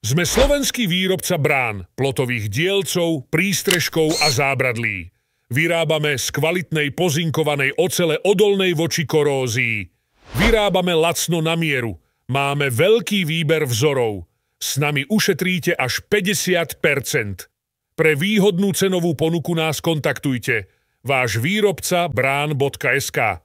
Sme slovenský výrobca brán, plotových dielcov, prístrežkov a zábradlí. Vyrábame z kvalitnej pozinkovanej ocele odolnej voči korózii. Vyrábame lacno na mieru. Máme veľký výber vzorov. S nami ušetríte až 50%. Pre výhodnú cenovú ponuku nás kontaktujte. Váš výrobca brán.sk